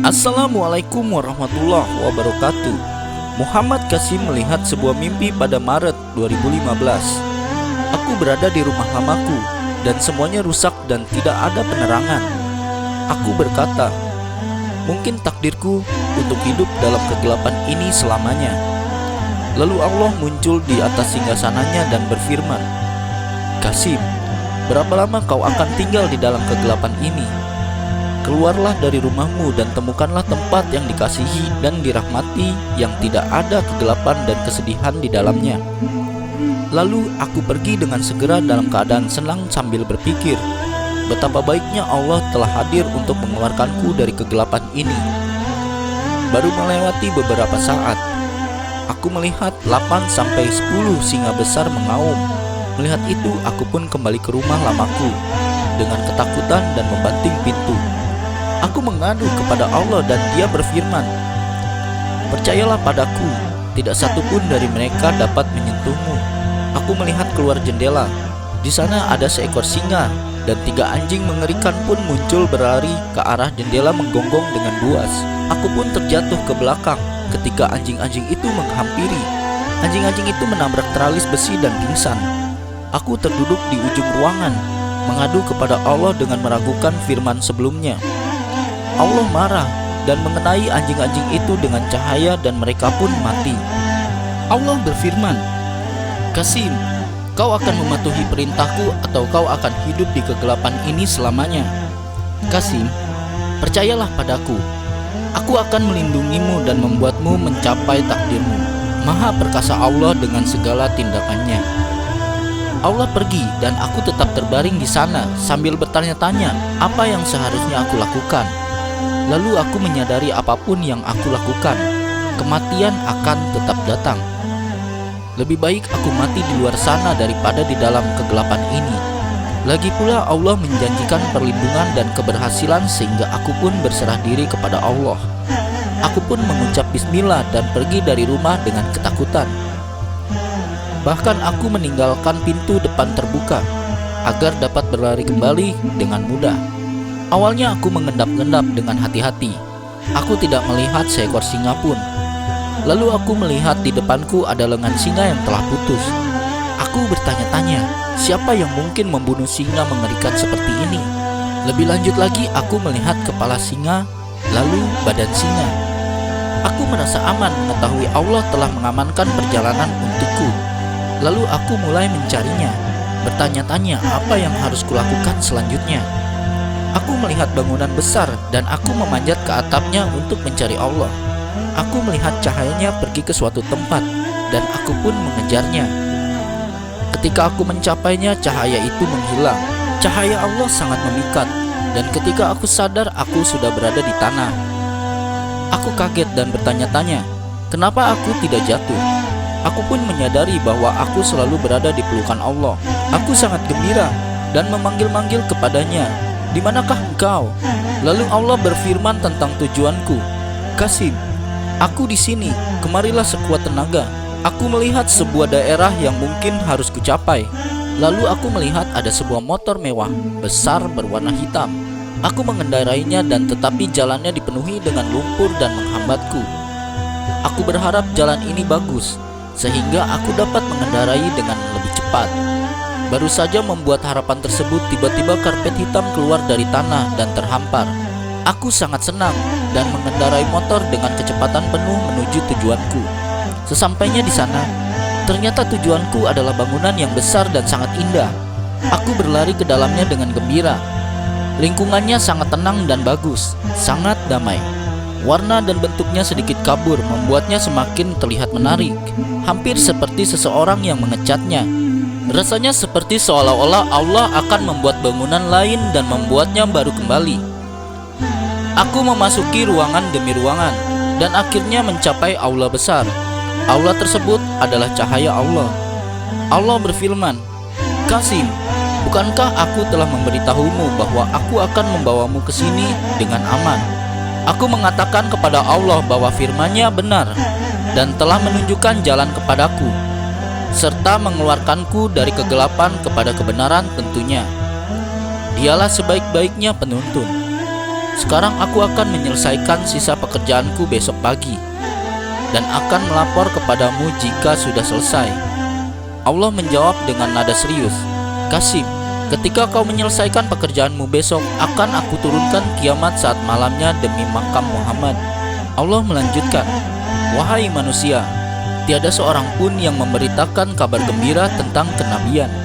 Assalamualaikum warahmatullahi wabarakatuh. Muhammad Qasim melihat sebuah mimpi pada Maret 2015. Aku berada di rumah lamaku dan semuanya rusak dan tidak ada penerangan. Aku berkata, mungkin takdirku untuk hidup dalam kegelapan ini selamanya. Lalu Allah muncul di atas singgasananya dan berfirman, Qasim, berapa lama kau akan tinggal di dalam kegelapan ini? Keluarlah dari rumahmu dan temukanlah tempat yang dikasihi dan dirahmati, yang tidak ada kegelapan dan kesedihan di dalamnya. Lalu aku pergi dengan segera dalam keadaan senang sambil berpikir, betapa baiknya Allah telah hadir untuk mengeluarkanku dari kegelapan ini. Baru melewati beberapa saat, aku melihat 8-10 singa besar mengaum. Melihat itu, aku pun kembali ke rumah lamaku dengan ketakutan dan membanting pintu. Aku mengadu kepada Allah dan Dia berfirman, percayalah padaku, tidak satupun dari mereka dapat menyentuhmu. Aku melihat keluar jendela. Di sana ada seekor singa dan 3 anjing mengerikan pun muncul berlari ke arah jendela menggonggong dengan buas. Aku pun terjatuh ke belakang ketika anjing-anjing itu menghampiri. Anjing-anjing itu menabrak teralis besi dan pingsan. Aku terduduk di ujung ruangan, mengadu kepada Allah dengan meragukan firman sebelumnya. Allah marah dan mengenai anjing-anjing itu dengan cahaya dan mereka pun mati. Allah berfirman, Qasim, kau akan mematuhi perintahku atau kau akan hidup di kegelapan ini selamanya? Qasim, percayalah padaku, aku akan melindungimu dan membuatmu mencapai takdirmu. Maha perkasa Allah dengan segala tindakannya. Allah pergi dan aku tetap terbaring di sana sambil bertanya-tanya apa yang seharusnya aku lakukan. Lalu aku menyadari apapun yang aku lakukan, kematian akan tetap datang. Lebih baik aku mati di luar sana daripada di dalam kegelapan ini. Lagi pula Allah menjanjikan perlindungan dan keberhasilan sehingga aku pun berserah diri kepada Allah. Aku pun mengucap bismillah dan pergi dari rumah dengan ketakutan. Bahkan aku meninggalkan pintu depan terbuka agar dapat berlari kembali dengan mudah. Awalnya aku mengendap-endap dengan hati-hati. Aku tidak melihat seekor singa pun. Lalu aku melihat di depanku ada lengan singa yang telah putus. Aku bertanya-tanya, siapa yang mungkin membunuh singa mengerikan seperti ini? Lebih lanjut lagi, aku melihat kepala singa, lalu badan singa. Aku merasa aman mengetahui Allah telah mengamankan perjalanan untukku. Lalu aku mulai mencarinya, bertanya-tanya apa yang harus kulakukan selanjutnya. Aku melihat bangunan besar dan aku memanjat ke atapnya untuk mencari Allah. Aku melihat cahayanya pergi ke suatu tempat dan aku pun mengejarnya. Ketika aku mencapainya, cahaya itu menghilang. Cahaya Allah sangat memikat dan ketika aku sadar aku sudah berada di tanah. Aku kaget dan bertanya-tanya, kenapa aku tidak jatuh? Aku pun menyadari bahwa aku selalu berada di pelukan Allah. Aku sangat gembira dan memanggil-manggil kepadanya, di manakah engkau? Lalu Allah berfirman tentang tujuanku, Qasim, aku di sini, kemarilah sekuat tenaga. Aku melihat sebuah daerah yang mungkin harus kucapai. Lalu aku melihat ada sebuah motor mewah, besar berwarna hitam. Aku mengendarainya dan tetapi jalannya dipenuhi dengan lumpur dan menghambatku. Aku berharap jalan ini bagus, sehingga aku dapat mengendarai dengan lebih cepat. Baru saja membuat harapan tersebut, tiba-tiba karpet hitam keluar dari tanah dan terhampar. Aku sangat senang dan mengendarai motor dengan kecepatan penuh menuju tujuanku. Sesampainya di sana, ternyata tujuanku adalah bangunan yang besar dan sangat indah. Aku berlari ke dalamnya dengan gembira. Lingkungannya sangat tenang dan bagus, sangat damai. Warna dan bentuknya sedikit kabur, membuatnya semakin terlihat menarik, hampir seperti seseorang yang mengecatnya. Rasanya seperti seolah-olah Allah akan membuat bangunan lain dan membuatnya baru kembali. Aku memasuki ruangan demi ruangan dan akhirnya mencapai aula besar. Aula tersebut adalah cahaya Allah. Allah berfirman, Qasim, bukankah aku telah memberitahumu bahwa aku akan membawamu ke sini dengan aman? Aku mengatakan kepada Allah bahwa firman-Nya benar dan telah menunjukkan jalan kepadaku, serta mengeluarkanku dari kegelapan kepada kebenaran tentunya. Dialah sebaik-baiknya penuntun. Sekarang aku akan menyelesaikan sisa pekerjaanku besok pagi dan akan melapor kepadamu jika sudah selesai. Allah menjawab dengan nada serius, Qasim, ketika kau menyelesaikan pekerjaanmu besok, akan aku turunkan kiamat saat malamnya demi makam Muhammad. Allah melanjutkan, wahai manusia, tiada seorang pun yang memberitakan kabar gembira tentang kenabian